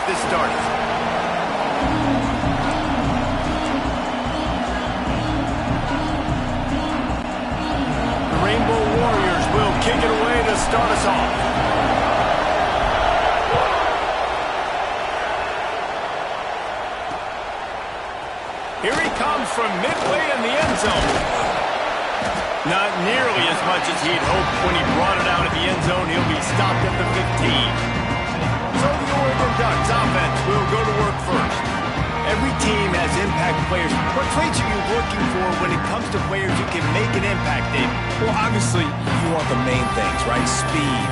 this started. The Rainbow Warriors will kick it away to start us off. Here he comes from midway in the end zone. Not nearly as much as he'd hoped when he brought it out at the end zone. He'll be stopped at the 15. So the Oregon Ducks offense will go to work first. Every team has impact players. What traits are you looking for when it comes to players who can make an impact, Dave? Well, obviously, you want the main things, right? Speed,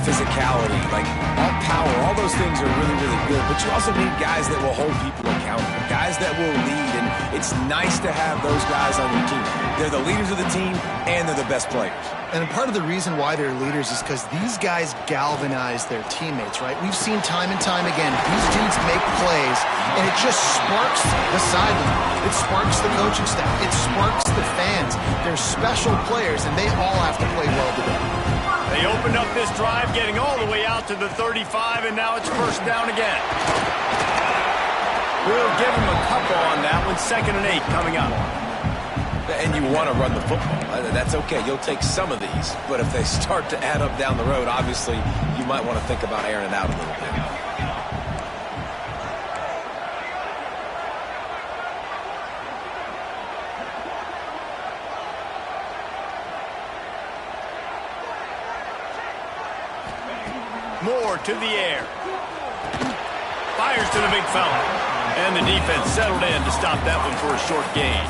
physicality, like all power. All those things are really, really good. But you also need guys that will hold people accountable, guys that will lead. And it's nice to have those guys on your team. They're the leaders of the team, and they're the best players. And part of the reason why they're leaders is because these guys galvanize their teammates, right? We've seen time and time again, these dudes make plays, and it just sparks the sideline. It sparks the coaching staff. It sparks the fans. They're special players, and they all have to play well together. They opened up this drive, getting all the way out to the 35, and now it's first down again. We'll give them a couple on that one. 2nd and 8 coming up. And you want to run the football. That's okay. You'll take some of these. But if they start to add up down the road, obviously, you might want to think about airing it out a little bit. Moore to the air. Fires to the big fella. And the defense settled in to stop that one for a short gain.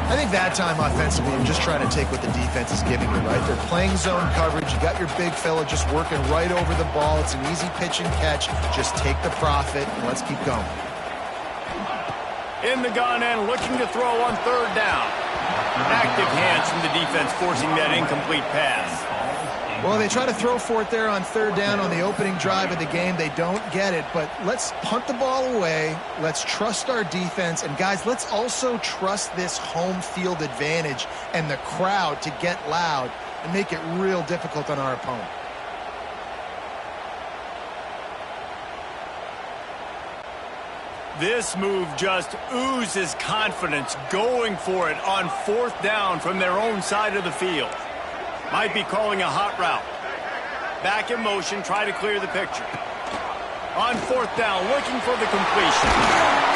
I think that time offensively, I'm just trying to take what the defense is giving you, right? They're playing zone coverage. You got your big fella just working right over the ball. It's an easy pitch and catch. Just take the profit, and let's keep going. In the gun and looking to throw on 3rd down. Active hands from the defense forcing that incomplete pass. Well, they try to throw for it there on 3rd down on the opening drive of the game. They don't get it, but let's punt the ball away. Let's trust our defense. And, guys, let's also trust this home field advantage and the crowd to get loud and make it real difficult on our opponent. This move just oozes confidence, going for it on 4th down from their own side of the field. Might be calling a hot route. Back in motion, try to clear the picture. On 4th down, looking for the completion.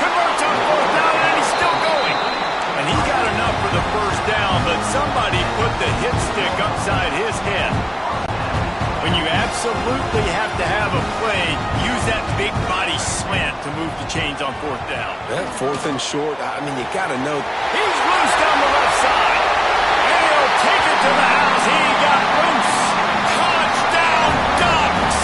Converts on 4th down, and he's still going. And he got enough for the first down, but somebody put the hit stick upside his head. When you absolutely have to have a play, use that big body slant to move the chains on 4th down. That 4th and short, I mean, you got to know. He's loose down the left side. And he'll take it to the house. He got loose. Touchdown, Ducks!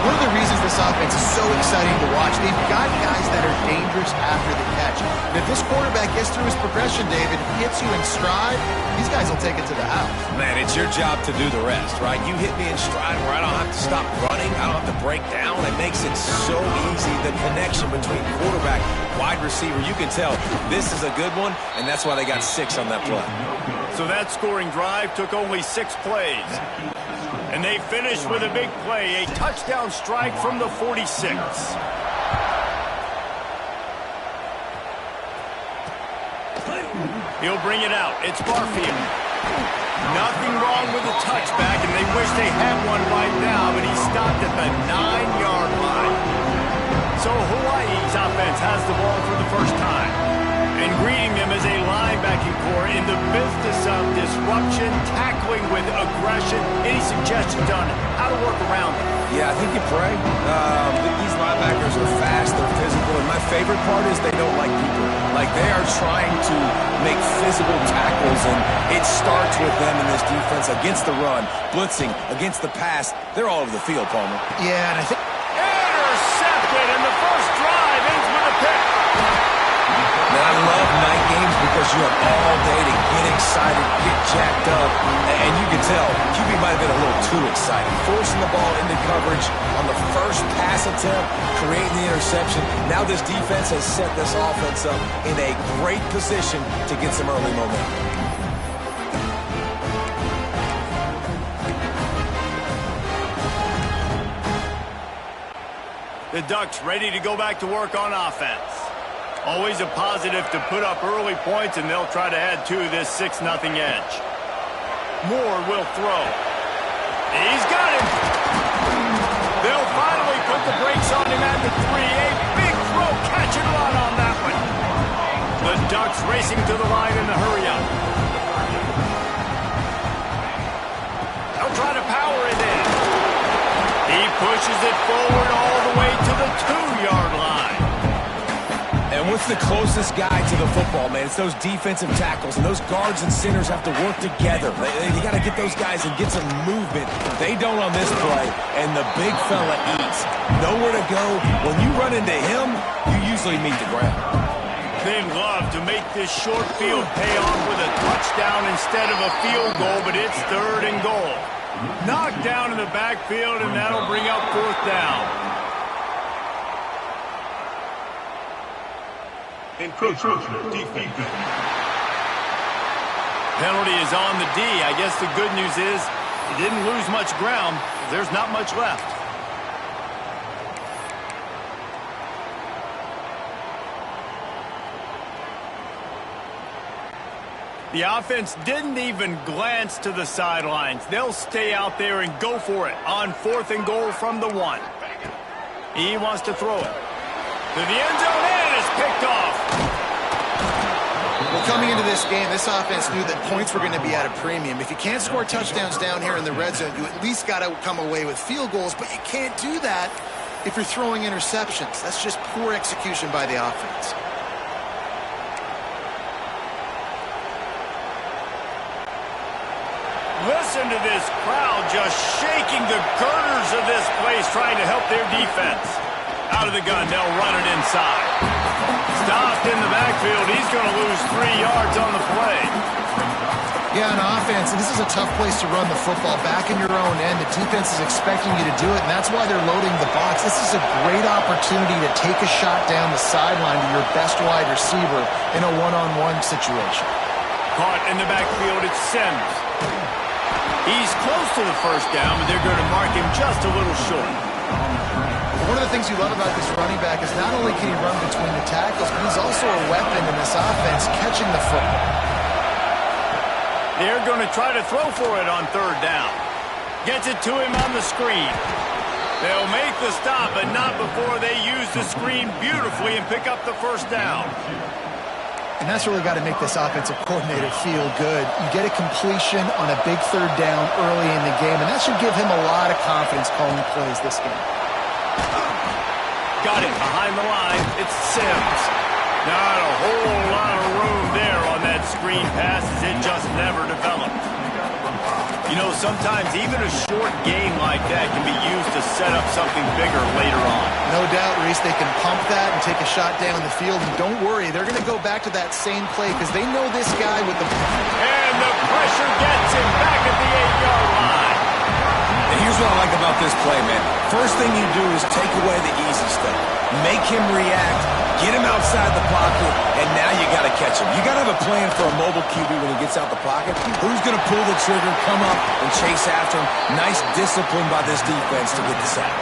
One of the reasons this offense is so exciting to watch, they've got guys that are dangerous after the catch. And if this quarterback gets through his progression, David, hits you in stride, these guys will take it to the house. Man, it's your job to do the rest, right? You hit me in stride where I don't have to stop running. I don't have to break down. It makes it so easy. The connection between quarterback, wide receiver, you can tell this is a good one, and that's why they got 6 on that play. So that scoring drive took only 6 plays. And they finished with a big play, a touchdown strike from the 46. He'll bring it out. It's Barfield. Nothing wrong with the touchback, and they wish they had one right now, but he stopped at the 9-yard line. So Hawaii's offense has the ball for the first time. And greeting them as a linebacking core in the business of disruption, tackling with aggression. Any suggestions on how to work around them? Yeah, I think you pray. These linebackers are fast, they're physical, and my favorite part is they don't like people. Like, they are trying to make physical tackles, and it starts with them in this defense against the run, blitzing, against the pass. They're all over the field, Palmer. Yeah, and I think... Intercepted, and the first drive ends with a pick. Now, I love night games because you have all day to get excited, get jacked up, and you can tell QB might have been a little too excited. Forcing the ball into coverage on the first pass attempt, creating the interception. Now this defense has set this offense up in a great position to get some early momentum. The Ducks ready to go back to work on offense. Always a positive to put up early points, and they'll try to add to this 6-0 edge. Moore will throw. He's got him. They'll finally put the brakes on him at the 3. A big throw, catch and run on that one. The Ducks racing to the line in the hurry-up. They'll try to power it in. He pushes it forward all the way to the 2-yard line. And what's the closest guy to the football, man? It's those defensive tackles, and those guards and centers have to work together. They got to get those guys and get some movement. They don't on this play, and the big fella eats. Nowhere to go. When you run into him, you usually meet the ground. They'd love to make this short field pay off with a touchdown instead of a field goal, but it's 3rd and goal. Knocked down in the backfield, and that'll bring up 4th down. Encroachment defense. Penalty is on the D. I guess the good news is he didn't lose much ground. There's not much left. The offense didn't even glance to the sidelines. They'll stay out there and go for it on 4th and goal from the 1. He wants to throw it to the end zone, and it's picked off. Well, coming into this game, this offense knew that points were going to be at a premium. If you can't score touchdowns down here in the red zone, you at least got to come away with field goals, but you can't do that if you're throwing interceptions. That's just poor execution by the offense. Listen to this crowd just shaking the girders of this place, trying to help their defense. Out of the gun, they'll run it inside. Stopped in the backfield. He's going to lose 3 yards on the play. Yeah, on offense, this is a tough place to run the football. Back in your own end, the defense is expecting you to do it, and that's why they're loading the box. This is a great opportunity to take a shot down the sideline to your best wide receiver in a one-on-one situation. Caught in the backfield, it's Sims. He's close to the 1st down, but they're going to mark him just a little short. One of the things you love about this running back is not only can he run between the tackles, but he's also a weapon in this offense, catching the football. They're going to try to throw for it on 3rd down. Gets it to him on the screen. They'll make the stop, but not before they use the screen beautifully and pick up the 1st down. And that's really got to make this offensive coordinator feel good. You get a completion on a big 3rd down early in the game, and that should give him a lot of confidence calling plays this game. Got it behind the line. It's Sims. Not a whole lot of room there on that screen pass, as it just never developed. You know, sometimes even a short game like that can be used to set up something bigger later on. No doubt, Reese, they can pump that and take a shot down the field. And don't worry, they're going to go back to that same play because they know this guy with the... And the pressure gets him back at the 8-yard line. And here's what I like about this play, man. First thing you do is take away the easy stuff. Make him react, get him outside the pocket, and now you got to catch him. You got to have a plan for a mobile QB when he gets out the pocket. Who's going to pull the trigger, come up, and chase after him? Nice discipline by this defense to get the sack.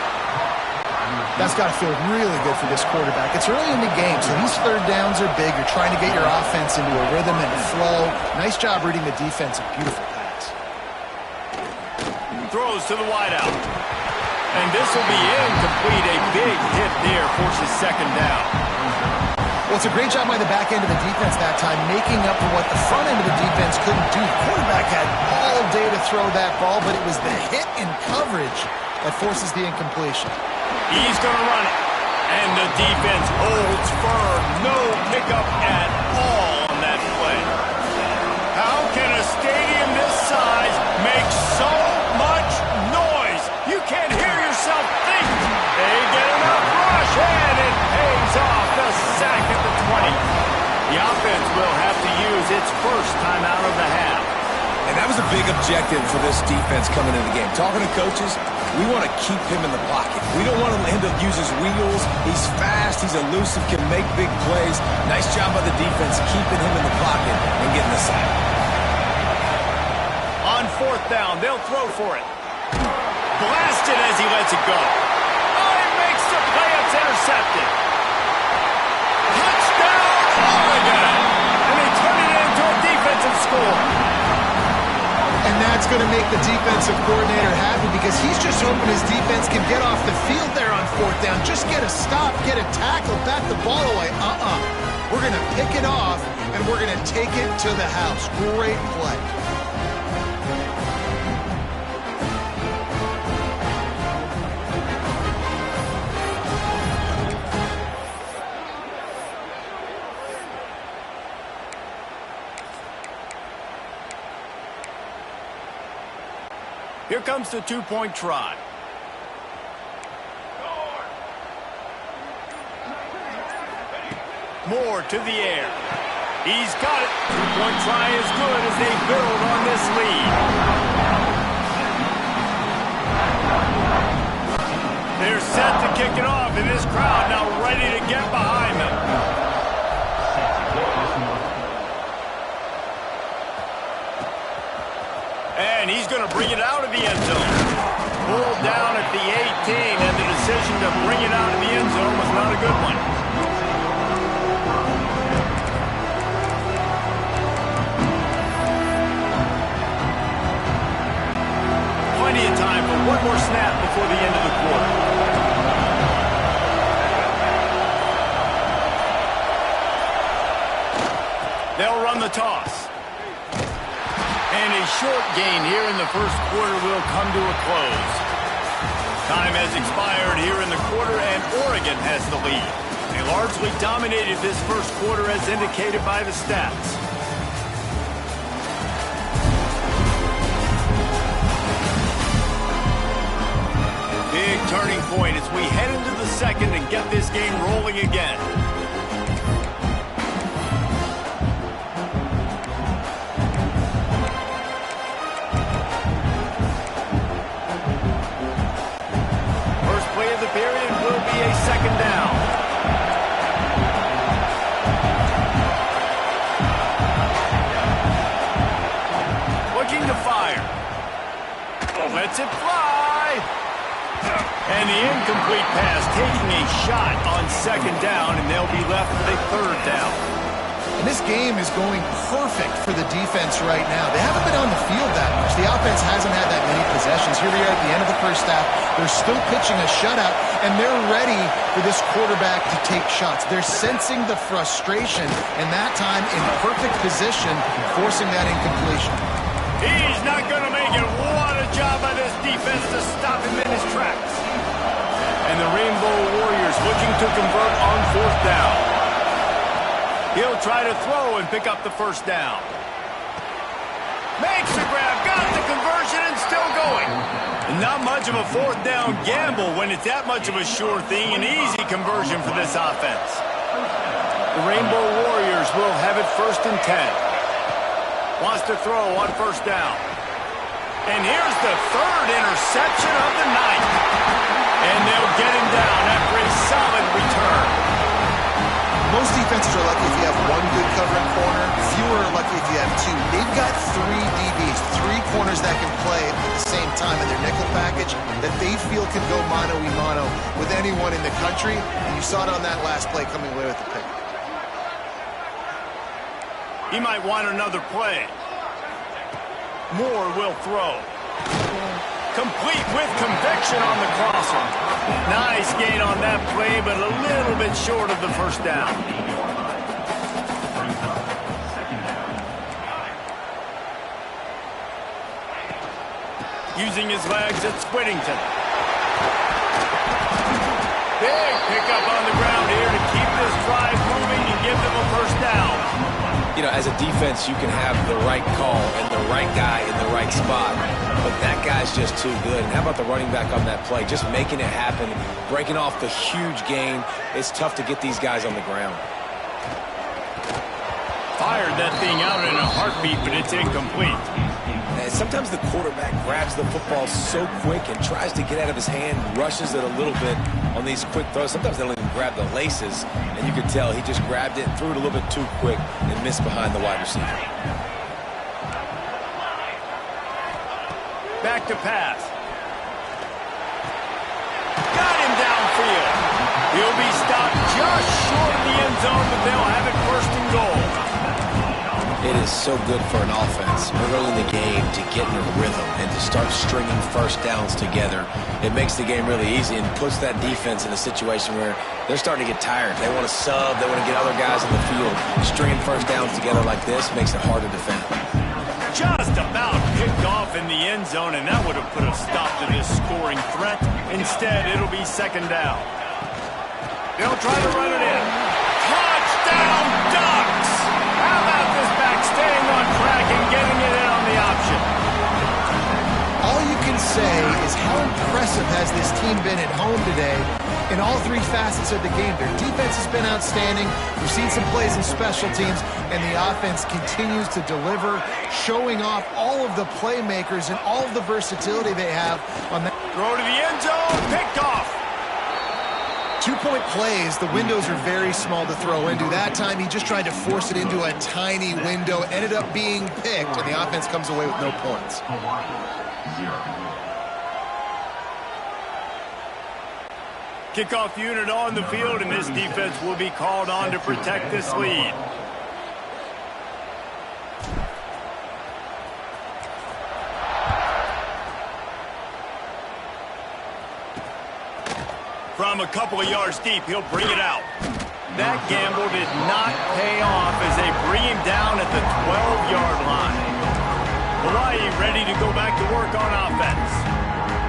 That's got to feel really good for this quarterback. It's early in the game, so these 3rd downs are big. You're trying to get your offense into a rhythm and a flow. Nice job reading the defense. A beautiful pass. Throws to the wideout. And this will be incomplete. A big hit there forces 2nd down. Well, it's a great job by the back end of the defense that time, making up for what the front end of the defense couldn't do. The quarterback had all day to throw that ball, but it was the hit in coverage that forces the incompletion. He's going to run it. And the defense holds firm. No pickup at all on that play. How can a stadium this size make so much noise? You can't hear yourself think. They get enough rush, and it pays off. The sack at the 20. The offense will have to use its 1st timeout of the half. And that was a big objective for this defense coming into the game. Talking to coaches, we want to keep him in the pocket. We don't want him to use his wheels. He's fast, he's elusive, can make big plays. Nice job by the defense keeping him in the pocket and getting the sack. On 4th down, they'll throw for it. Blasted as he lets it go. Oh, he makes the play at It's intercepted. Touchdown, Oregon! And they turn it into a defensive score. And that's going to make the defensive coordinator happy because he's just hoping his defense can get off the field there on fourth down. Just get a stop, get a tackle, bat the ball away. We're going to pick it off, and we're going to take it to the house. Great play. Here comes the two-point try. Moore to the air. He's got it. Two-point try is good as they build on this lead. They're set to kick it off, and this crowd now ready to get behind them. And he's going to bring it out of the end zone. Pulled down at the 18, and the decision to bring it out of the end zone was not a good one. Plenty of time for one more snap before the end of the quarter. They'll run the toss. And a short gain here in the first quarter will come to a close. Time has expired here in the quarter, and Oregon has the lead. They largely dominated this first quarter as indicated by the stats. Big turning point as we head into the second and get this game rolling again. Period will be a second down. Looking to fire. Lets it fly. And the incomplete pass taking a shot on second down, and they'll be left with a third down. And this game is going perfect for the defense right now. They haven't been on the field that much. The offense hasn't had that many possessions. Here we are at the end of the first half. They're still pitching a shutout, and they're ready for this quarterback to take shots. They're sensing the frustration, and that time in perfect position, forcing that incompletion. He's not going to make it. What a job by this defense to stop him in his tracks. And the Rainbow Warriors looking to convert on fourth down. He'll try to throw and pick up the first down. Makes the grab, got the conversion, and still going. Not much of a fourth down gamble when it's that much of a sure thing, an easy conversion for this offense. The Rainbow Warriors will have it 1st and 10. Wants to throw on first down. And here's the third interception of the night. And they'll get him down after a solid return. Most defenses are lucky if you have one good covering corner. Fewer are lucky if you have two. They've got three DBs, three corners that can play at the same time in their nickel package that they feel can go mano-a-mano with anyone in the country. And you saw it on that last play coming away with the pick. He might want another play. Moore will throw. Complete with conviction on the crosser. Nice gain on that play, but a little bit short of the first down. Using his legs, it's Whittington. Big pickup on the ground here to keep this drive moving and give them a first down. You know, as a defense, you can have the right call and the right guy in the right spot, but that guy's just too good. And how about the running back on that play? Just making it happen, breaking off the huge gain. It's tough to get these guys on the ground. Fired that thing out in a heartbeat, but it's incomplete. And sometimes the quarterback grabs the football so quick and tries to get out of his hand, rushes it a little bit on these quick throws. Sometimes they don't even grab the laces, and you can tell he just grabbed it and threw it a little bit too quick and missed behind the wide receiver. Back to pass. Got him downfield. He'll be stopped just short of the end zone, but they'll have it first and goal. It is so good for an offense early in the game to get in a rhythm and to start stringing first downs together. It makes the game really easy and puts that defense in a situation where they're starting to get tired. They want to sub. They want to get other guys in the field. Stringing first downs together like this makes it hard to defend. Just about picked off in the end zone, and that would have put a stop to this scoring threat. Instead, it'll be second down. They'll try to run it in. Touchdown, Ducks! How about this back staying on track and getting it in on the option? All you can say is how impressive has this team been at home today in all three facets of the game. Their defense has been outstanding. We've seen some plays in special teams, and the offense continues to deliver, showing off all of the playmakers and all of the versatility they have on that. Throw to the end zone, picked off. 2-point plays, the windows are very small to throw into. That time, he just tried to force it into a tiny window, ended up being picked, and the offense comes away with no points. Kickoff unit on the field, and this defense will be called on to protect this lead. From a couple of yards deep, he'll bring it out. That gamble did not pay off as they bring him down at the 12-yard line. Hawaii ready to go back to work on offense.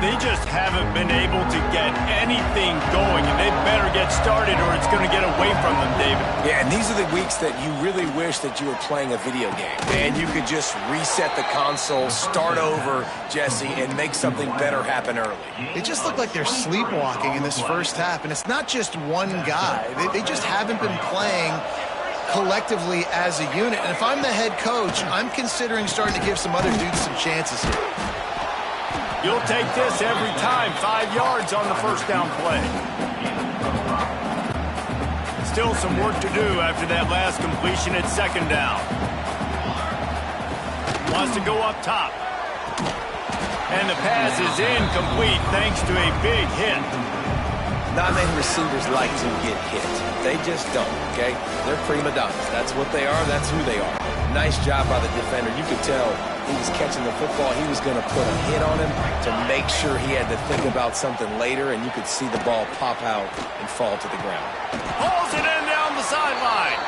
They just haven't been able to get anything going, and they better get started or it's going to get away from them, David. Yeah, and these are the weeks that you really wish that you were playing a video game. And you could just reset the console, start over, Jesse, and make something better happen early. It just looked like they're sleepwalking in this first half, and it's not just one guy. They just haven't been playing collectively as a unit. And if I'm the head coach, I'm considering starting to give some other dudes some chances here. You'll take this every time. 5 yards on the first down play. Still some work to do after that last completion at second down. Wants to go up top. And the pass is incomplete thanks to a big hit. Not many receivers like to get hit. They just don't, okay? They're prima donnas. That's what they are. That's who they are. Nice job by the defender. You could tell he was catching the football. He was going to put a hit on him to make sure he had to think about something later, and you could see the ball pop out and fall to the ground. Pulls it in down the sideline.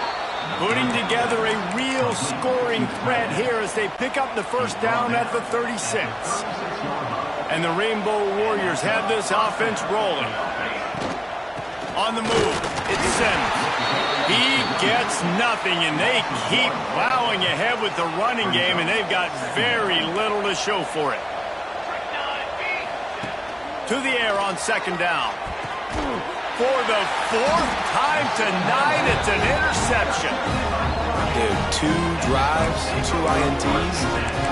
Putting together a real scoring threat here as they pick up the first down at the 36. And the Rainbow Warriors have this offense rolling. On the move, it's Sims. He gets nothing, and they keep plowing ahead with the running game, and they've got very little to show for it. To the air on second down. For the fourth time tonight, it's an interception. Dude, 2 drives, 2 INTs.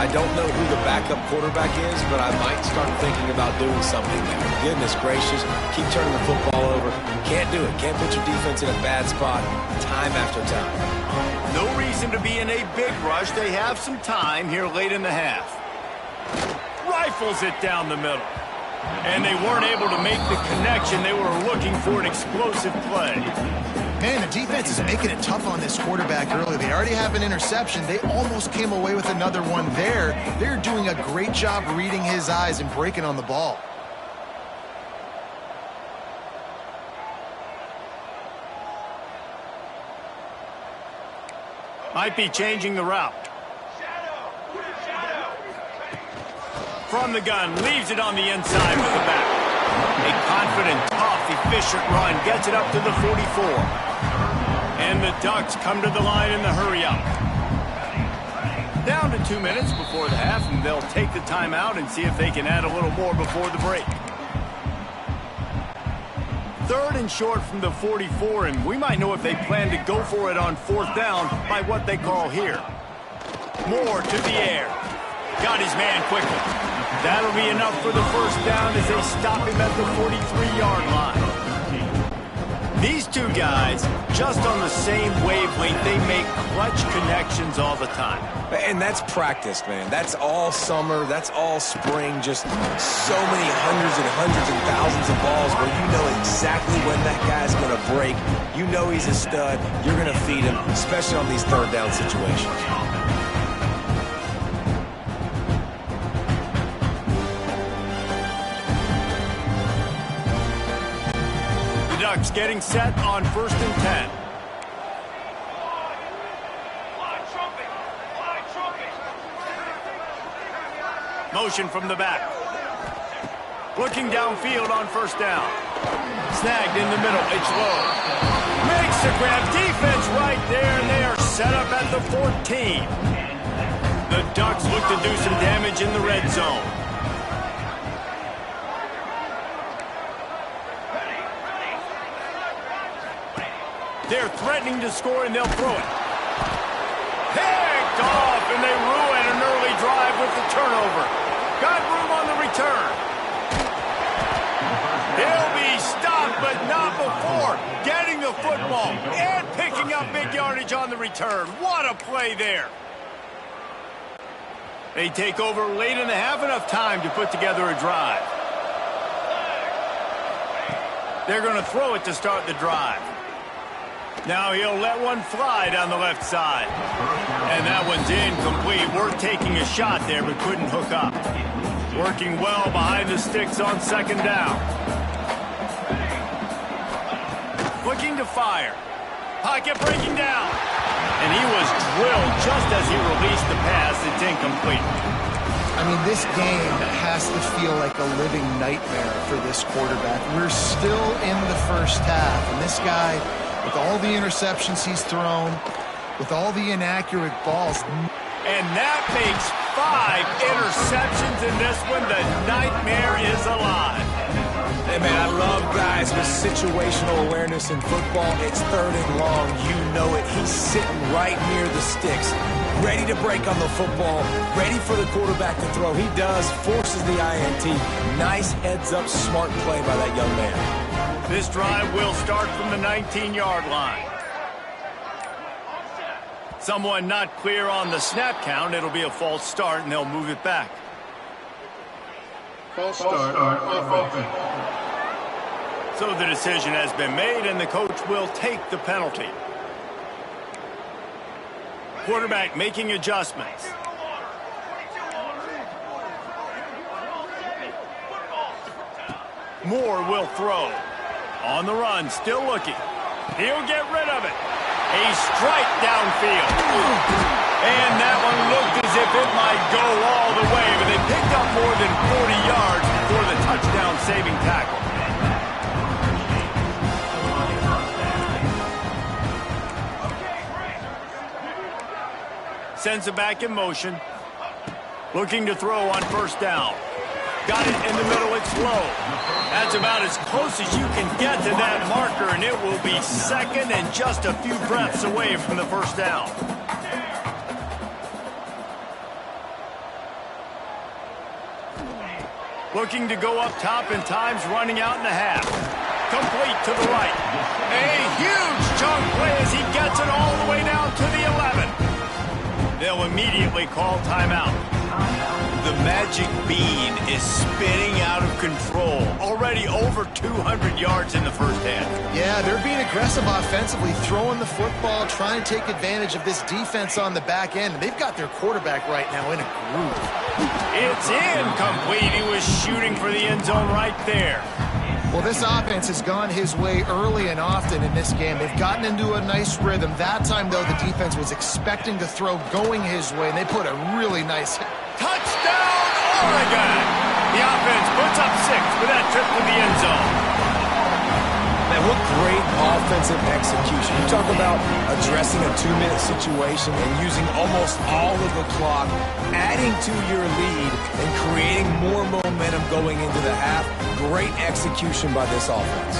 I don't know who the backup quarterback is, but I might start thinking about doing something there. Goodness gracious, keep turning the football over. Can't do it. Can't put your defense in a bad spot time after time. No reason to be in a big rush. They have some time here late in the half. Rifles it down the middle. And they weren't able to make the connection. They were looking for an explosive play. Man, the defense is making it tough on this quarterback early. They already have an interception. They almost came away with another one there. They're doing a great job reading his eyes and breaking on the ball. Might be changing the route. From the gun, leaves it on the inside with the back. A confident, tough, efficient run gets it up to the 44. And the Ducks come to the line in the hurry-up. Down to 2 minutes before the half, and they'll take the timeout and see if they can add a little more before the break. 3rd and short from the 44, and we might know if they plan to go for it on 4th down by what they call here. Moore to the air. Got his man quickly. That'll be enough for the first down as they stop him at the 43-yard line. These two guys, just on the same wavelength, they make clutch connections all the time. And that's practice, man. That's all summer. That's all spring. Just so many hundreds and thousands of balls where you know exactly when that guy's going to break. You know he's a stud. You're going to feed him, especially on these third down situations. Ducks getting set on 1st and 10. Motion from the back. Looking downfield on 1st down. Snagged in the middle. It's low. Makes the grab. Defense right there, and they are set up at the 14. The Ducks look to do some damage in the red zone. They're threatening to score, and they'll throw it. Picked off, and they ruin an early drive with the turnover. Got room on the return. He'll be stopped, but not before getting the football and picking up big yardage on the return. What a play there. They take over late in the half, enough time to put together a drive. They're going to throw it to start the drive. Now he'll let one fly down the left side. And that one's incomplete. Worth taking a shot there, but couldn't hook up. Working well behind the sticks on 2nd down. Looking to fire. Pocket breaking down. And he was drilled just as he released the pass. It's incomplete. I mean, this game has to feel like a living nightmare for this quarterback. We're still in the first half, and this guy, with all the interceptions he's thrown, with all the inaccurate balls. And that makes 5 interceptions in this one. The nightmare is alive. Hey, man, I love guys with situational awareness in football. It's 3rd and long. You know it. He's sitting right near the sticks, ready to break on the football, ready for the quarterback to throw. He does, forces the INT. Nice heads-up, smart play by that young man. This drive will start from the 19-yard line. Someone not clear on the snap count. It'll be a false start, and they'll move it back. False start offense. So the decision has been made, and the coach will take the penalty. Quarterback making adjustments. Moore will throw. On the run, still looking. He'll get rid of it. A strike downfield. And that one looked as if it might go all the way, but they picked up more than 40 yards before the touchdown-saving tackle. Sends it back in motion. Looking to throw on 1st down. Got it in the middle, it's low. That's about as close as you can get to that marker, and it will be 2nd and just a few breaths away from the 1st down. Looking to go up top, and time's running out in the half. Complete to the right. A huge chunk play as he gets it all the way down to the 11. They'll immediately call timeout. The magic bean is spinning out of control. Already over 200 yards in the 1st half. Yeah, they're being aggressive offensively, throwing the football, trying to take advantage of this defense on the back end. They've got their quarterback right now in a groove. It's incomplete. He was shooting for the end zone right there. Well, this offense has gone his way early and often in this game. They've gotten into a nice rhythm. That time, though, the defense was expecting to throw going his way, and they put a really nice hit. Touchdown, Oregon! The offense puts up 6 for that trip to the end zone. Man, what great offensive execution. You talk about addressing a 2-minute situation and using almost all of the clock, adding to your lead, and creating more momentum going into the half. Great execution by this offense.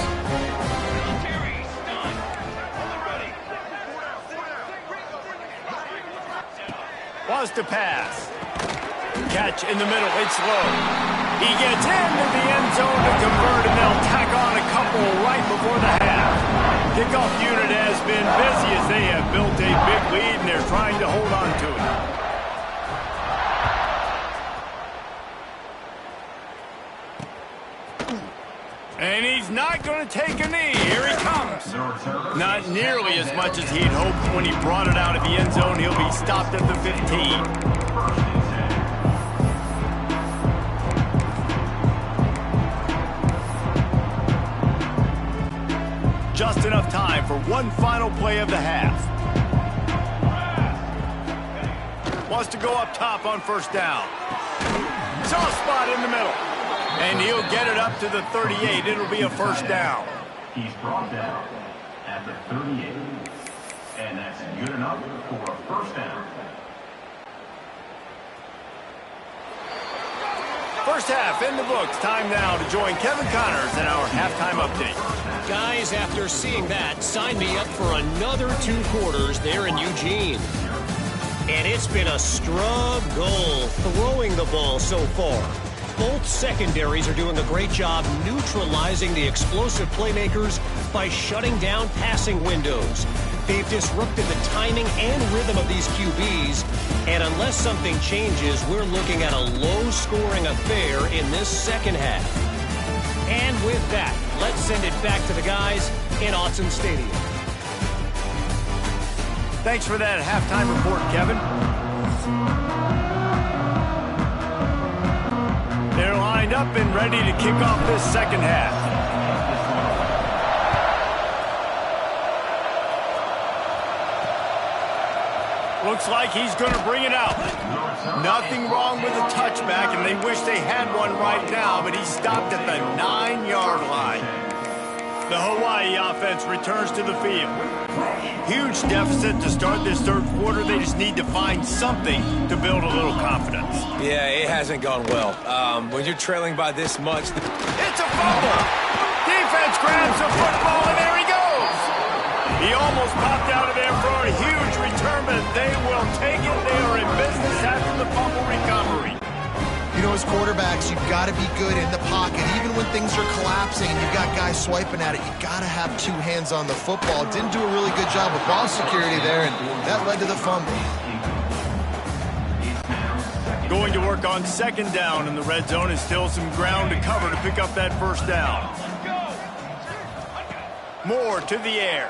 Was to pass. Catch in the middle, it's low. He gets into the end zone to convert, and they'll tack on a couple right before the half. Kickoff unit has been busy as they have built a big lead, and they're trying to hold on to it. And he's not going to take a knee. Here he comes. Not nearly as much as he'd hoped when he brought it out of the end zone. He'll be stopped at the 15. Just enough time for one final play of the half. Wants to go up top on first down. Soft spot in the middle. And he'll get it up to the 38. It'll be a first down. He's brought down at the 38. And that's good enough for a first down. First half in the books. Time now to join Kevin Connors in our halftime update. Guys, after seeing that, sign me up for another 2 quarters there in Eugene. And it's been a struggle throwing the ball so far. Both secondaries are doing a great job neutralizing the explosive playmakers by shutting down passing windows. They've disrupted the timing and rhythm of these QBs, and unless something changes, we're looking at a low-scoring affair in this second half. And with that, let's send it back to the guys in Autzen Stadium. Thanks for that halftime report, Kevin. They're lined up and ready to kick off this second half. Looks like he's going to bring it out. Nothing wrong with a touchback, and they wish they had one right now, but he stopped at the 9-yard line. The Hawaii offense returns to the field. Huge deficit to start this third quarter. They just need to find something to build a little confidence. Yeah, it hasn't gone well. When you're trailing by this much... It's a fumble! Defense grabs the football, and there he goes! He almost popped out of there for a huge return, but they will take it. They are in business after the fumble recovery. You know, as quarterbacks, you've got to be good in the pocket. Even when things are collapsing and you've got guys swiping at it, you've got to have 2 hands on the football. Didn't do a really good job with ball security there, and that led to the fumble. Going to work on second down in the red zone, and still some ground to cover to pick up that first down. Moore to the air.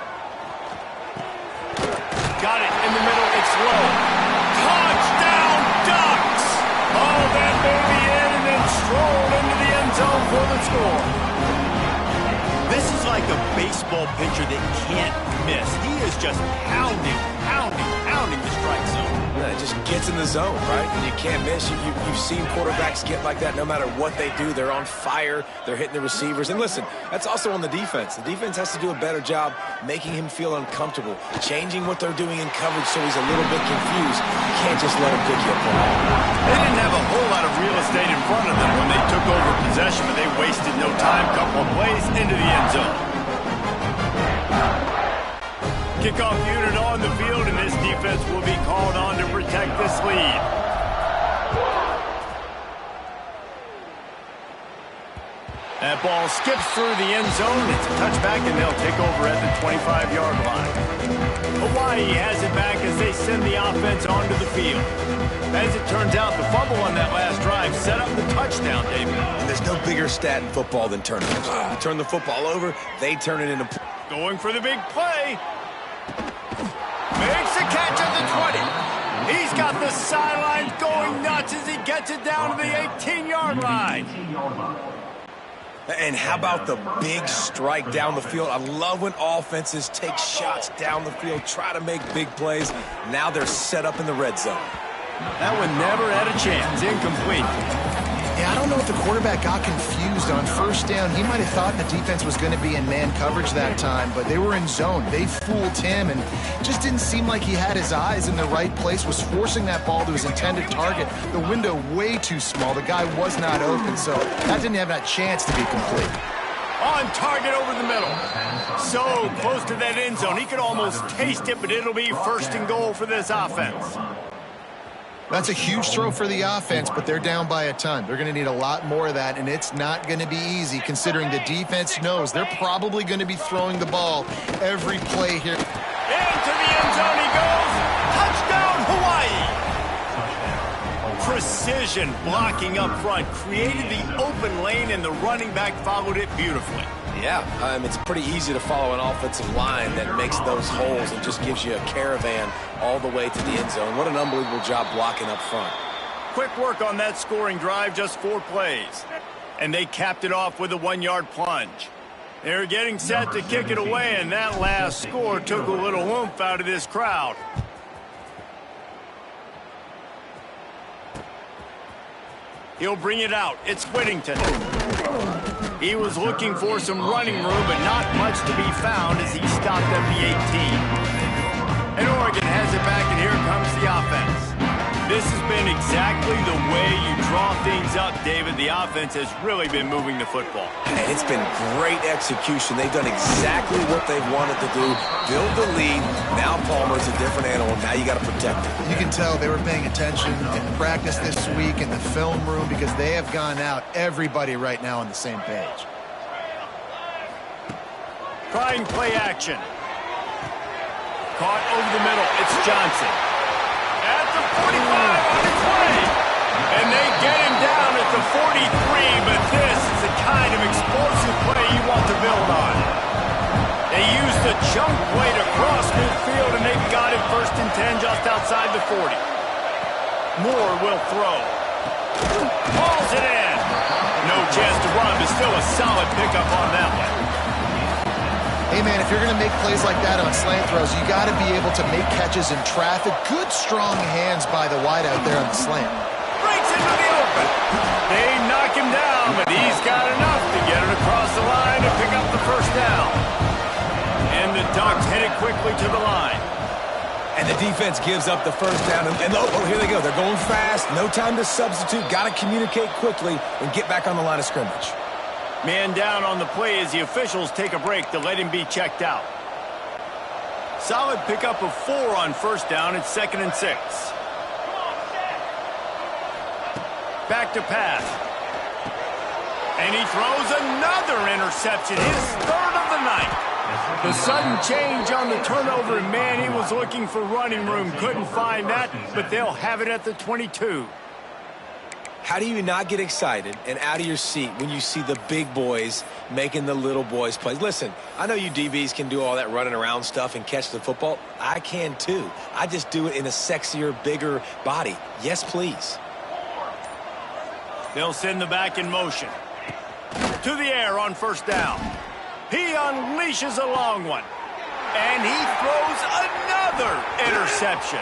Got it in the middle. It's low. Touchdown, Ducks! Oh, that baby in and then strolled into the end zone for the score. This is like a baseball pitcher that can't miss. He is just pounding the strike zone. Yeah, it just gets in the zone, right? And you can't miss. You've seen quarterbacks get like that no matter what they do. They're on fire. They're hitting the receivers. And listen, that's also on the defense. The defense has to do a better job making him feel uncomfortable, changing what they're doing in coverage so he's a little bit confused. You can't just let him pick you apart. They didn't have a whole lot of real estate in front of them when they took over possession, but they wasted no time. Couple of plays into the end zone. Kickoff unit on the field, and this defense will be called on to protect this lead. That ball skips through the end zone. It's a touchback, and they'll take over at the 25-yard line. Hawaii has it back as they send the offense onto the field. As it turns out, the fumble on that last drive set up the touchdown, David. And there's no bigger stat in football than turnovers. You turn the football over, they turn it into... Going for the big play. Makes the catch at the 20. He's got the sidelines going nuts as he gets it down to the 18-yard line. And how about the big strike down the field? I love when offenses take shots down the field, try to make big plays. Now they're set up in the red zone. That one never had a chance. Incomplete. Yeah, I don't know if the quarterback got confused on first down. He might have thought the defense was going to be in man coverage that time, but they were in zone. They fooled him, and just didn't seem like he had his eyes in the right place, was forcing that ball to his intended target. The window way too small. The guy was not open, so that didn't have that chance to be complete. On target over the middle. So close to that end zone. He could almost taste it, but it'll be first and goal for this offense. That's a huge throw for the offense, but they're down by a ton. They're going to need a lot more of that, and it's not going to be easy considering the defense knows they're probably going to be throwing the ball every play here. Into the end zone he goes. Touchdown, Hawaii. Precision blocking up front created the open lane, and the running back followed it beautifully. Yeah, it's pretty easy to follow an offensive line that makes those holes and just gives you a caravan all the way to the end zone. What an unbelievable job blocking up front. Quick work on that scoring drive, just 4 plays. And they capped it off with a 1-yard plunge. They're getting set to kick it away, and that last score took a little oomph out of this crowd. He'll bring it out. It's Whittington. He was looking for some running room, but not much to be found as he stopped at the 18. And Oregon has it back, and here comes the offense. This has been exactly the way you draw things up, David. The offense has really been moving the football. And it's been great execution. They've done exactly what they've wanted to do. Build the lead. Now Palmer's a different animal. Now you got to protect it. You can tell they were paying attention in practice this week in the film room because they have gone out, everybody right now on the same page. Trying play action. Caught over the middle. It's Johnson. At the 45 on his way. And they get him down at the 43, but this is the kind of explosive play you want to build on. They used the chunk play to cross midfield, and they've got it 1st and 10 just outside the 40. Moore will throw. Hauls it in. No chance to run, but still a solid pickup on that one. Hey, man, if you're going to make plays like that on slant throws, you got to be able to make catches in traffic. Good, strong hands by the wideout there on the slant. Breaks into the open. They knock him down, but he's got enough to get it across the line and pick up the 1st down. And the Ducks headed quickly to the line. And the defense gives up the 1st down. And oh, here they go. They're going fast. No time to substitute. Got to communicate quickly and get back on the line of scrimmage. Man down on the play as the officials take a break to let him be checked out. Solid pickup of 4 on 1st down. It's 2nd and 6. Back to pass. And he throws another interception, his 3rd of the night. The sudden change on the turnover, man, he was looking for running room. Couldn't find that, but they'll have it at the 22. How do you not get excited and out of your seat when you see the big boys making the little boys play? Listen, I know you DBs can do all that running around stuff and catch the football. I can too. I just do it in a sexier, bigger body. Yes, please. They'll send the back in motion. To the air on 1st down. He unleashes a long one. And he throws another interception.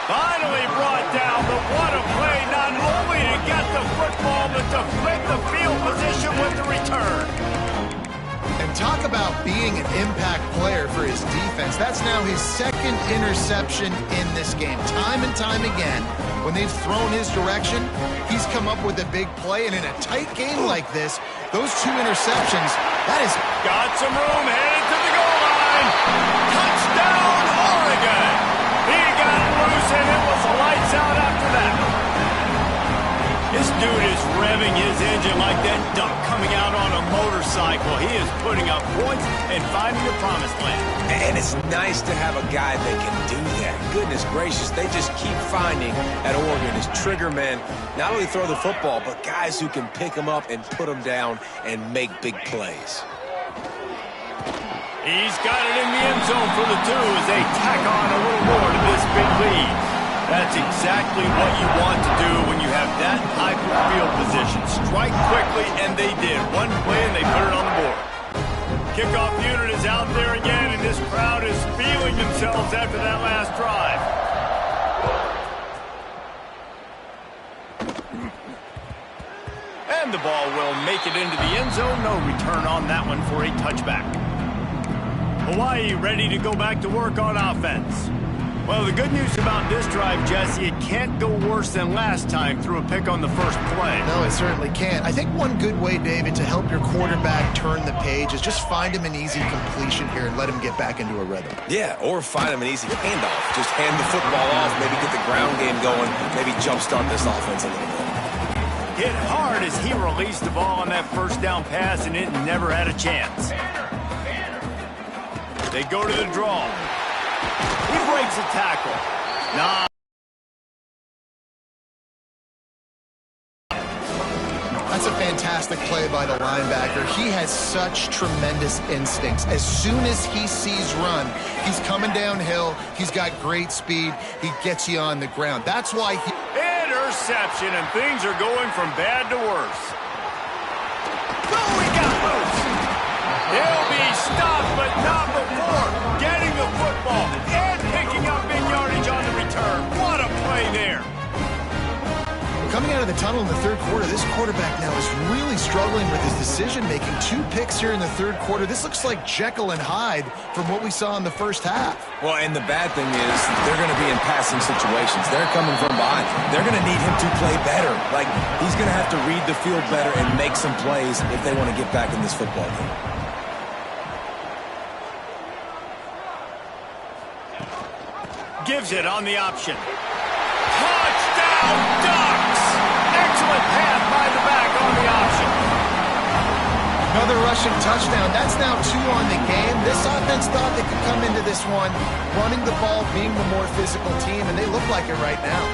Finally brought down, but what a play, not only to get the football, but to flip the field position with the return. And talk about being an impact player for his defense. That's now his 2nd interception in this game. Time and time again, when they've thrown his direction, he's come up with a big play. And in a tight game like this, those 2 interceptions, that is... Got some room, headed to the goal line. Touchdown, Oregon. He got loose, and it was lights out after that. This dude is revving his engine like that duck coming out on a motorcycle. He is putting up points and finding the promised land. And it's nice to have a guy that can do that. Goodness gracious, they just keep finding at Oregon is trigger men. Not only throw the football, but guys who can pick them up and put them down and make big plays. He's got it in the end zone for the 2 as they tack on a little more to this big lead. That's exactly what you want to do when you have that type of field position. Strike quickly, and they did. One play, and they put it on the board. Kickoff unit is out there again, and this crowd is feeling themselves after that last drive. And the ball will make it into the end zone. No return on that one for a touchback. Hawaii ready to go back to work on offense. Well, the good news about this drive, Jesse, it can't go worse than last time through a pick on the first play. No, it certainly can't. I think one good way, David, to help your quarterback turn the page is just find him an easy completion here and let him get back into a rhythm. Yeah, or find him an easy handoff. Just hand the football off, maybe get the ground game going, maybe jumpstart this offense a little bit. Hit hard as he released the ball on that first down pass, and it never had a chance. They go to the draw. He breaks a tackle. Nah. That's a fantastic play by the linebacker. He has such tremendous instincts. As soon as he sees run, he's coming downhill. He's got great speed. He gets you on the ground. That's why he... Interception, and things are going from bad to worse. Oh, he got loose. He'll be stopped, but not before getting the football and picking up big yardage on the return. What a play there. Coming out of the tunnel in the third quarter, this quarterback now is really struggling with his decision-making. 2 picks here in the third quarter. This looks like Jekyll and Hyde from what we saw in the first half. Well, and the bad thing is they're going to be in passing situations. They're coming from behind. They're going to need him to play better. Like, he's going to have to read the field better and make some plays if they want to get back in this football game. Gives it on the option. Touchdown, Ducks! Excellent pass by the back on the option. Another rushing touchdown. That's now 2 on the game. This offense thought they could come into this one running the ball, being the more physical team, and they look like it right now.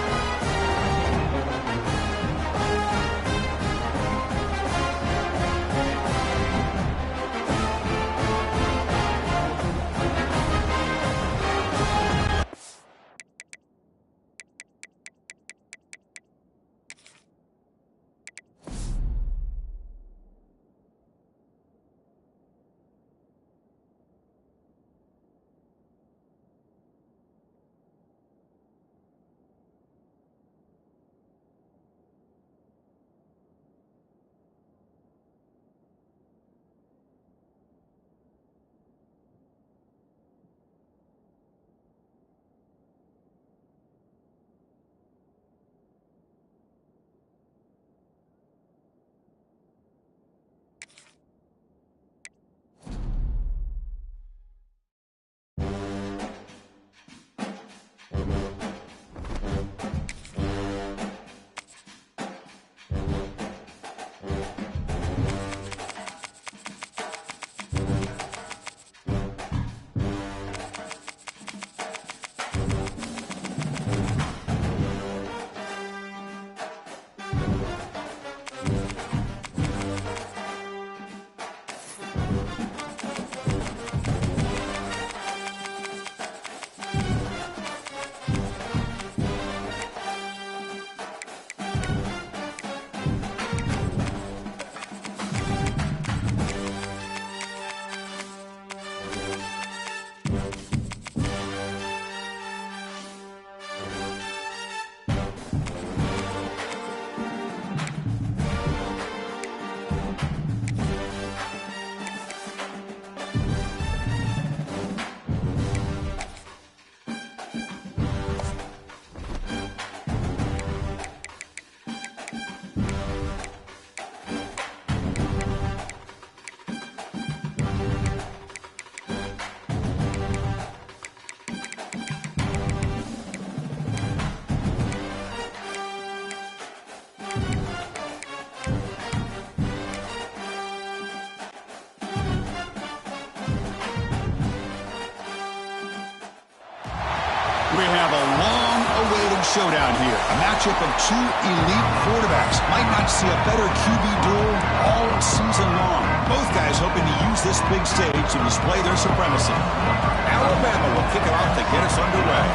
We have a long-awaited showdown here. A matchup of 2 elite quarterbacks. Might not see a better QB duel all season long. Both guys hoping to use this big stage to display their supremacy. Alabama will kick it off to get us underway.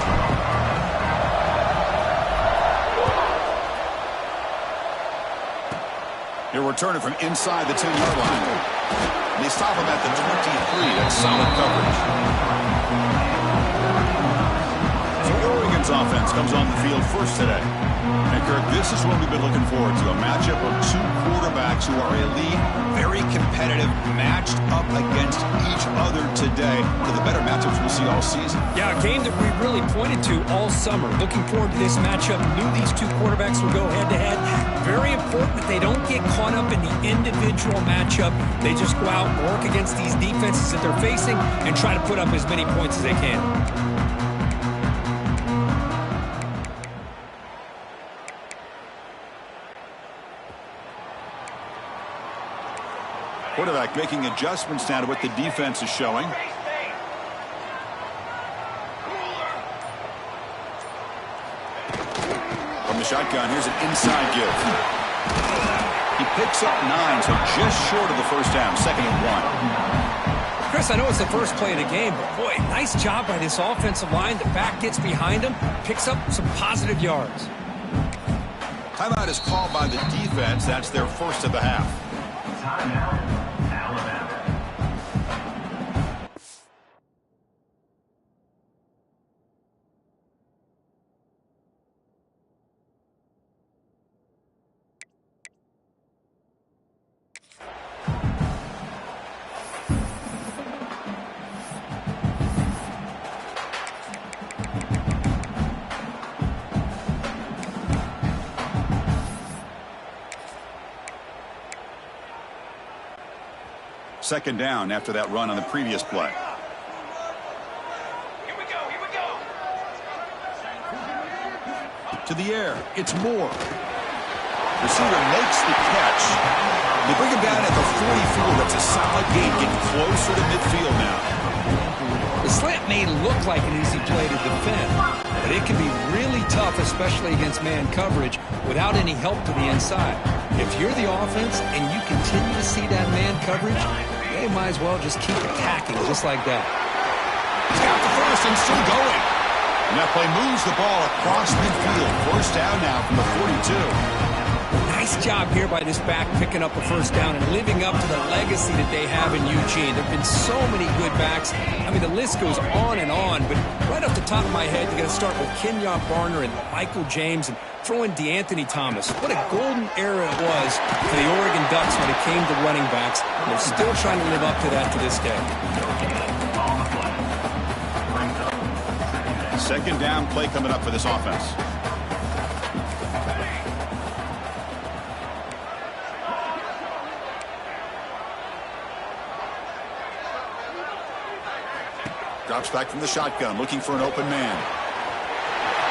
They're returning from inside the 10-yard line. They stop him at the 23. That's solid coverage. So Oregon's offense comes on the field first today. And Kirk, this is what we've been looking forward to, a matchup of two quarterbacks who are elite, very competitive, matched up against each other today. To the better matchups we'll see all season. Yeah, a game that we really pointed to all summer. Looking forward to this matchup. Knew these two quarterbacks would go head-to-head. Very important that they don't get caught up in the individual matchup. They just go out and work against these defenses that they're facing and try to put up as many points as they can. Quarterback making adjustments now to what the defense is showing. From the shotgun, here's an inside give. He picks up 9, so just short of the first down, 2nd and 1. Chris, I know it's the first play of the game, but boy, nice job by this offensive line. The back gets behind him, picks up some positive yards. Timeout is called by the defense. That's their first of the half. Timeout, Alabama. Second down after that run on the previous play. Here we go. To the air, it's Moore. Receiver makes the catch. They bring him down at the 44. That's a solid gain, getting closer to midfield now. The slant may look like an easy play to defend, but it can be really tough, especially against man coverage, without any help to the inside. If you're the offense and you continue to see that man coverage, they might as well just keep attacking just like that. He's got the first and still going. And that play moves the ball across midfield. First down now from the 42. Nice job here by this back picking up a first down and living up to the legacy that they have in Eugene. There have been so many good backs. I mean, the list goes on and on, but right off the top of my head, you're going to start with Kenyon Barner and Michael James and throw in DeAnthony Thomas. What a golden era it was for the Oregon Ducks when it came to running backs. And they're still trying to live up to that to this day. Second down play coming up for this offense. Drops back from the shotgun, looking for an open man.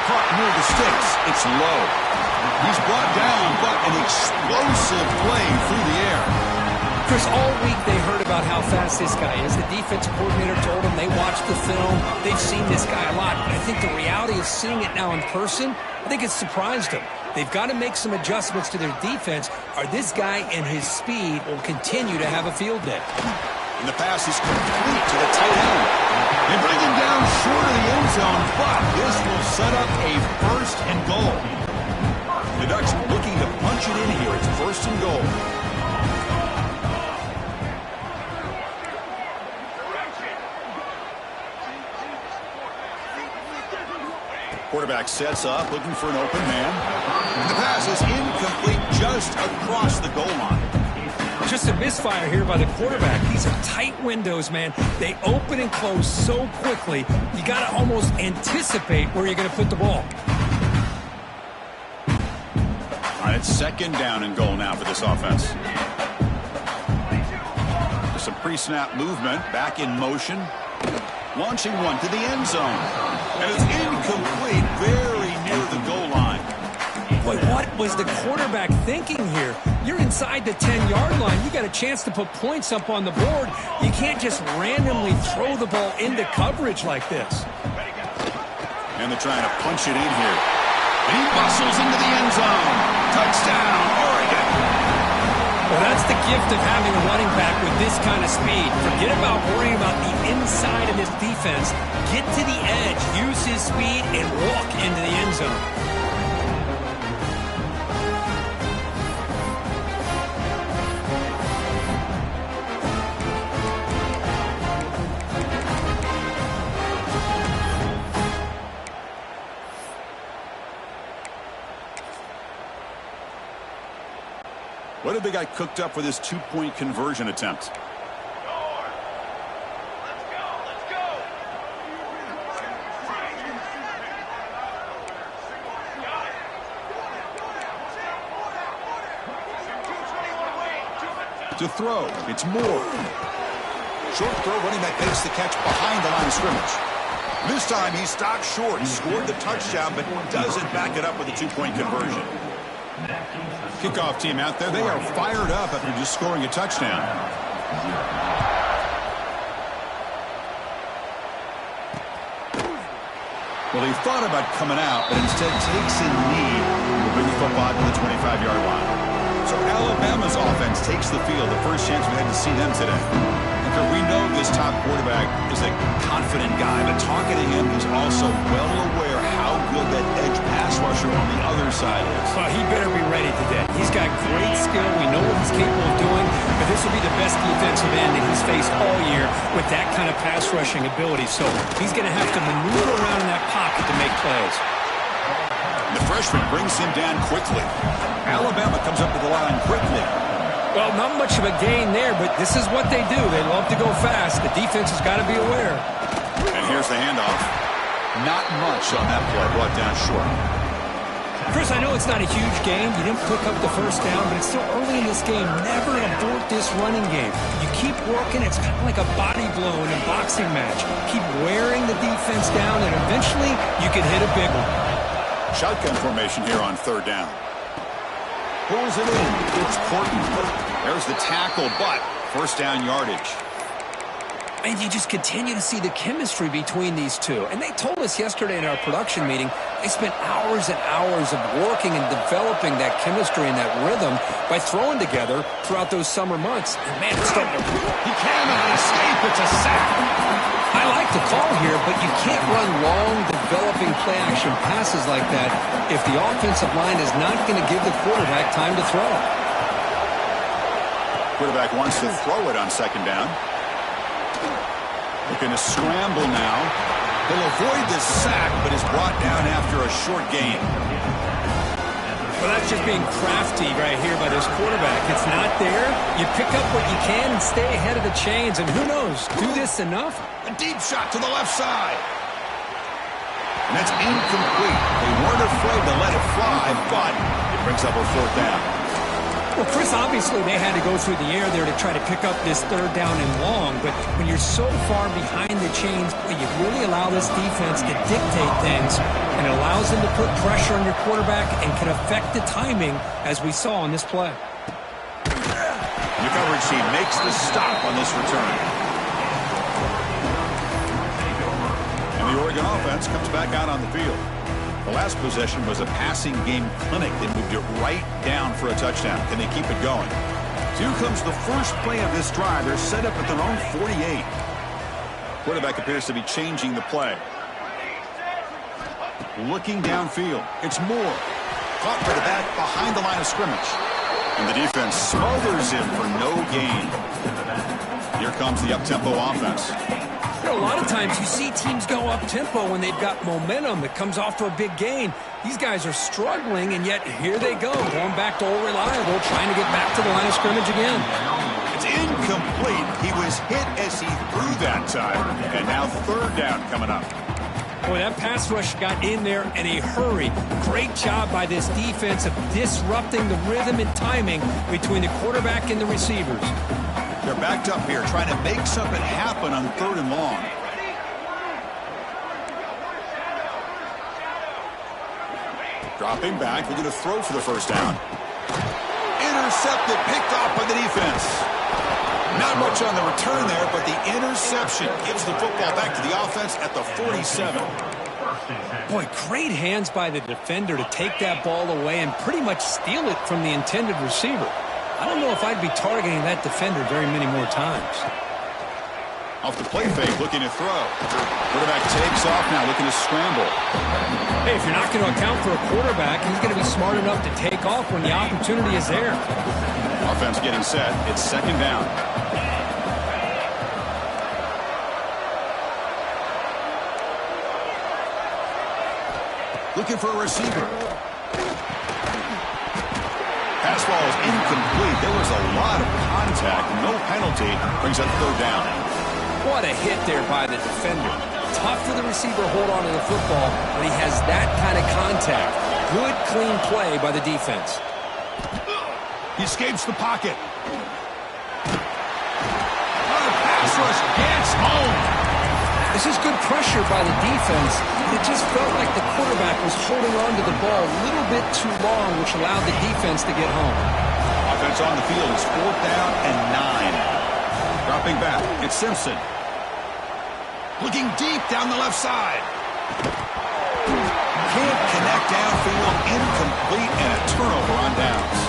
Caught near the sticks. It's low. He's brought down, but an explosive play through the air. Chris, all week they heard about how fast this guy is. The defensive coordinator told them they watched the film. They've seen this guy a lot. But I think the reality of seeing it now in person, I think it's surprised them. They've got to make some adjustments to their defense, or this guy and his speed will continue to have a field day. And the pass is complete to the tight end. They bring him down short of the end zone, but this will set up a first and goal. The Ducks looking to punch it in here. It's first and goal. Quarterback sets up, looking for an open man. And the pass is incomplete just across the goal line. Just a misfire here by the quarterback. These are tight windows, man. They open and close so quickly, you got to almost anticipate where you're going to put the ball. All right, it's second down and goal now for this offense. Some pre-snap movement, back in motion. Launching one to the end zone. And it's incomplete, very near the goal line. Boy, what was the quarterback thinking here? You're inside the 10-yard line. You got a chance to put points up on the board. You can't just randomly throw the ball into coverage like this. And they're trying to punch it in here. And he bustles into the end zone. Touchdown, Oregon. Well, that's the gift of having a running back with this kind of speed. Forget about worrying about the inside of this defense. Get to the edge, use his speed, and walk into the end zone. What have they got cooked up for this two-point conversion attempt? To throw, it's Moore. Short throw, running back makes the catch behind the line of scrimmage. This time he stopped short, scored the touchdown, but doesn't back it up with a two-point conversion. Kickoff team out there, they are fired up after just scoring a touchdown. Well, he thought about coming out, but instead takes a knee and will bring the football to the 25-yard line. So Alabama's offense takes the field, the first chance we had to see them today. We know this top quarterback is a confident guy, but talking to him, he's also well aware how good that edge pass rusher on the other side is. Well, he better be ready today. He's got great skill. We know what he's capable of doing, but this will be the best defensive end that he's faced all year with that kind of pass rushing ability. So he's going to have to maneuver around in that pocket to make plays. The freshman brings him down quickly. Alabama comes up to the line quickly. Well, not much of a gain there, but this is what they do. They love to go fast. The defense has got to be aware. And here's the handoff. Not much on that play, brought down short. Chris, I know it's not a huge game. You didn't pick up the first down, but it's still early in this game. Never abort this running game. You keep working. It's kind of like a body blow in a boxing match. Keep wearing the defense down, and eventually you can hit a big one. Shotgun formation here on third down. Pulls it in. It's Porton. There's the tackle, but first down yardage. And you just continue to see the chemistry between these two. And they told us yesterday in our production meeting, they spent hours and hours of working and developing that chemistry and that rhythm by throwing together throughout those summer months. And man, it's starting to... He cannot escape. It's a sack. I like the call here, but you can't run long, developing play-action passes like that if the offensive line is not going to give the quarterback time to throw. Quarterback wants to throw it on second down. Looking to scramble now. He'll avoid this sack, but is brought down after a short gain. Well, that's just being crafty right here by this quarterback. It's not there. You pick up what you can and stay ahead of the chains. And who knows, do this enough? A deep shot to the left side. And that's incomplete. They weren't afraid to let it fly, but it brings up a fourth down. Well, Chris, obviously they had to go through the air there to try to pick up this third down and long, but when you're so far behind the chains, you really allow this defense to dictate things, and it allows them to put pressure on your quarterback and can affect the timing, as we saw on this play. The coverage team makes the stop on this return. And the Oregon offense comes back out on the field. The last possession was a passing game clinic. They moved it right down for a touchdown. Can they keep it going? So here comes the first play of this drive. They're set up at their own 48. Quarterback appears to be changing the play. Looking downfield. It's Moore. Caught by the back behind the line of scrimmage. And the defense smothers him for no gain. Here comes the up-tempo offense. A lot of times you see teams go up-tempo when they've got momentum that comes off to a big gain. These guys are struggling, and yet here they go, going back to old reliable, trying to get back to the line of scrimmage again. It's incomplete. He was hit as he threw that time, and now third down coming up. Boy, that pass rush got in there in a hurry. Great job by this defense of disrupting the rhythm and timing between the quarterback and the receivers. They're backed up here, trying to make something happen on third and long. Dropping back, looking to throw for the first down. Intercepted, picked off by the defense. Not much on the return there, but the interception gives the football back to the offense at the 47. Boy, great hands by the defender to take that ball away and pretty much steal it from the intended receiver. I don't know if I'd be targeting that defender very many more times. Off the play fake, looking to throw. Quarterback takes off now, looking to scramble. Hey, if you're not going to account for a quarterback, he's going to be smart enough to take off when the opportunity is there. Offense getting set. It's second down. Looking for a receiver. Pass ball is incomplete. There was a lot of contact. No penalty. Brings up third down. What a hit there by the defender. Tough for the receiver to hold on to the football, but he has that kind of contact. Good, clean play by the defense. He escapes the pocket. Another pass rush gets home. This is good pressure by the defense. It just felt like the quarterback was holding on to the ball a little bit too long, which allowed the defense to get home. Offense on the field is 4th down and 9. Dropping back, it's Simpson. Looking deep down the left side. Can't connect downfield, incomplete, and a turnover on downs.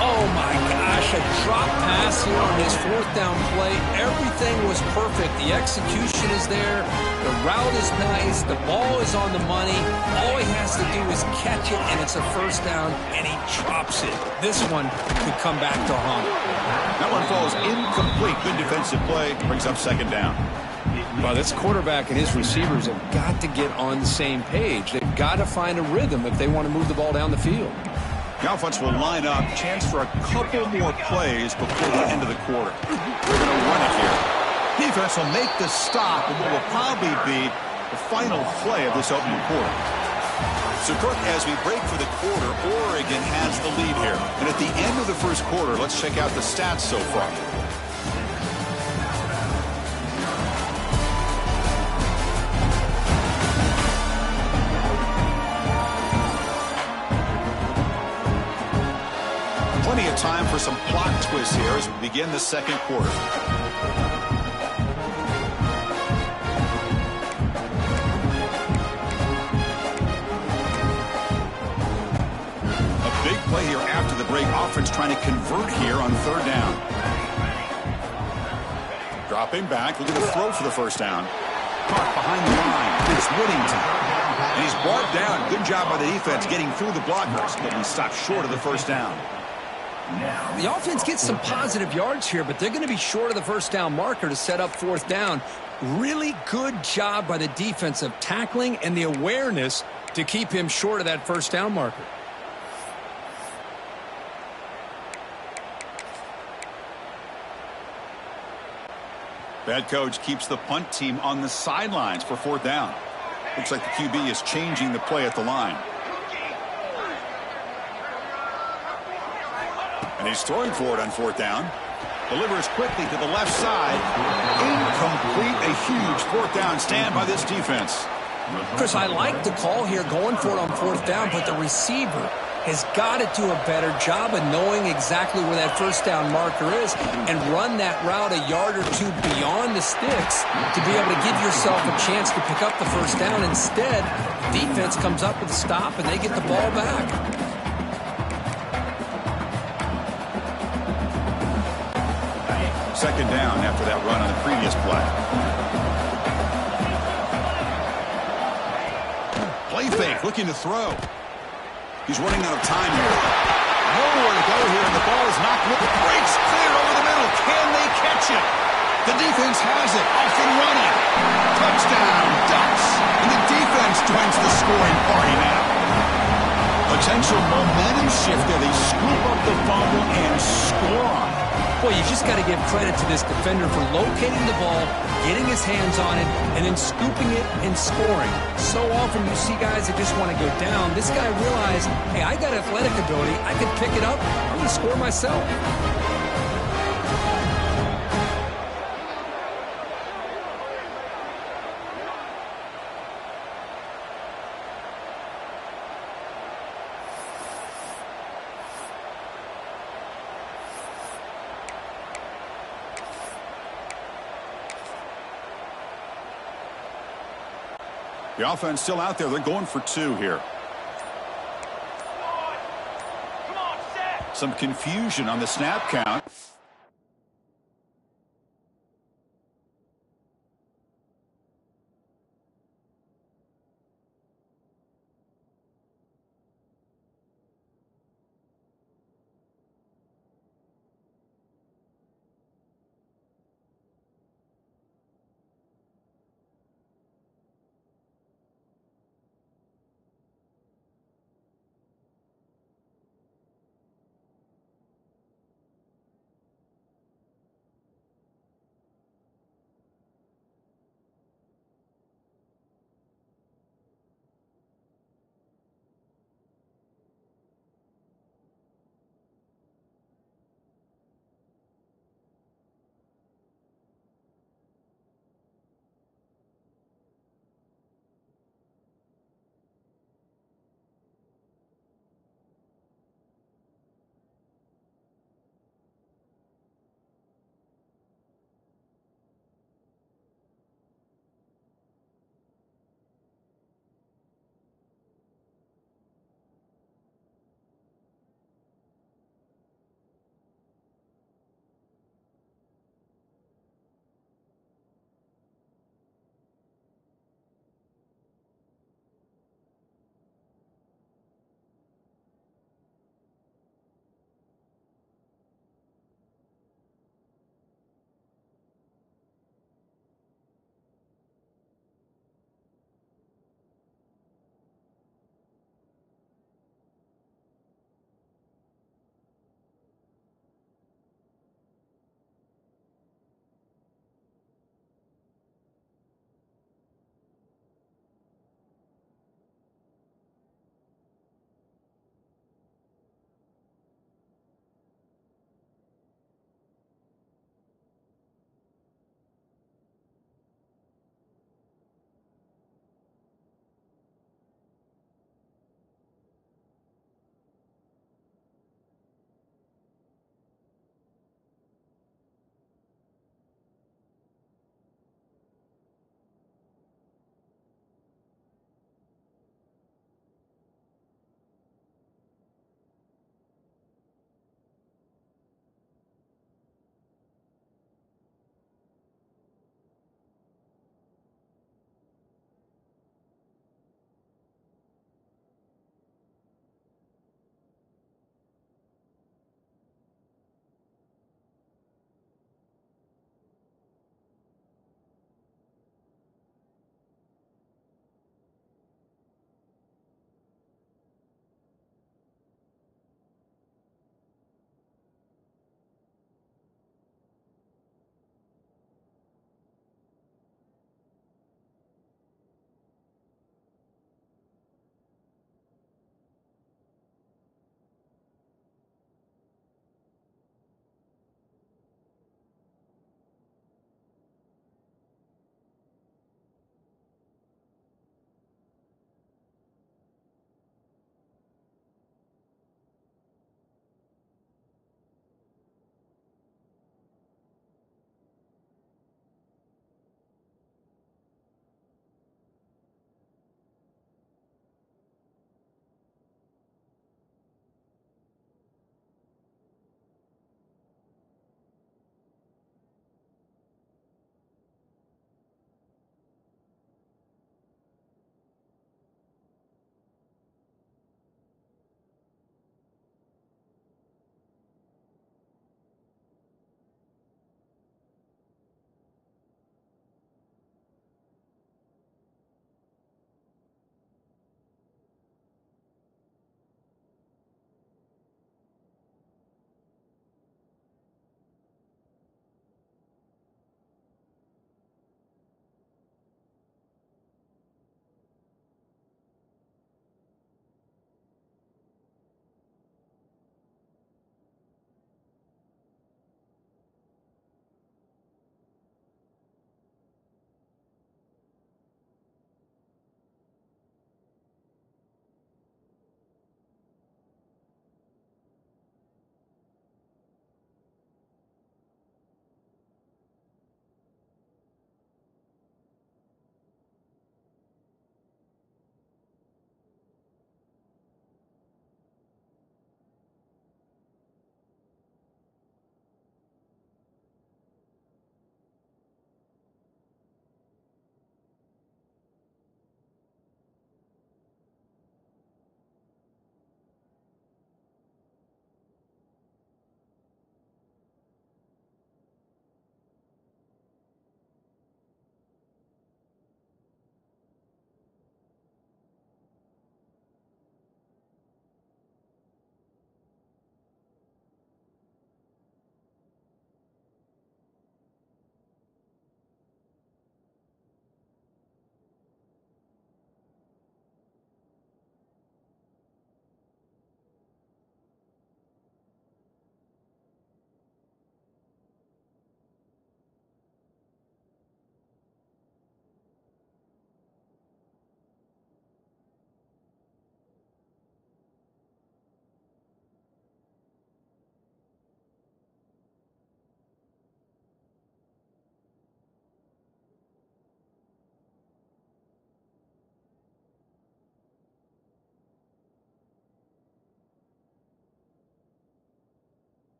Oh my gosh, a drop pass here on this 4th down play. Everything was perfect. The execution is there. The route is nice. The ball is on the money. All he has to do is catch it, and it's a 1st down, and he drops it. This one could come back to haunt him. That one falls incomplete. Good defensive play. Brings up 2nd down. Well, this quarterback and his receivers have got to get on the same page. They've got to find a rhythm if they want to move the ball down the field. The offense will line up. Chance for a couple more plays before the end of the quarter. They're going to run it here. Defense will make the stop, and it will probably be the final play of this opening quarter. So, Kirk, as we break for the quarter, Oregon has the lead here. And at the end of the first quarter, let's check out the stats so far. Plenty of time for some plot twists here as we begin the second quarter. A big play here after the break. Offense trying to convert here on 3rd down. Dropping back, looking to throw for the 1st down. Caught behind the line. It's Whittington. And he's brought down. Good job by the defense getting through the blockers, but he stopped short of the 1st down. The offense gets some positive yards here, but they're going to be short of the 1st down marker to set up 4th down. Really good job by the defense of tackling and the awareness to keep him short of that 1st down marker. Bad coach keeps the punt team on the sidelines for 4th down. Looks like the QB is changing the play at the line. And he's throwing for it on 4th down. Delivers quickly to the left side. Incomplete. A huge 4th down stand by this defense. Chris, I like the call here going for it on 4th down, but the receiver has got to do a better job of knowing exactly where that 1st down marker is and run that route a yard or two beyond the sticks to be able to give yourself a chance to pick up the 1st down. Instead, defense comes up with a stop and they get the ball back. 2nd down after that run on the previous play. Play fake, looking to throw. He's running out of time here. Nowhere to go here, and the ball is knocked with the breaks cleared over the middle. Can they catch it? The defense has it. Off and running. Touchdown, Ducks. And the defense joins the scoring party now. Potential momentum shift there. They scoop up the fumble and score on it. Boy, you just got to give credit to this defender for locating the ball, getting his hands on it, and then scooping it and scoring. So often you see guys that just want to go down. This guy realized, hey, I got athletic ability. I can pick it up. I'm going to score myself. The offense still out there. They're going for 2 here. Some confusion on the snap count.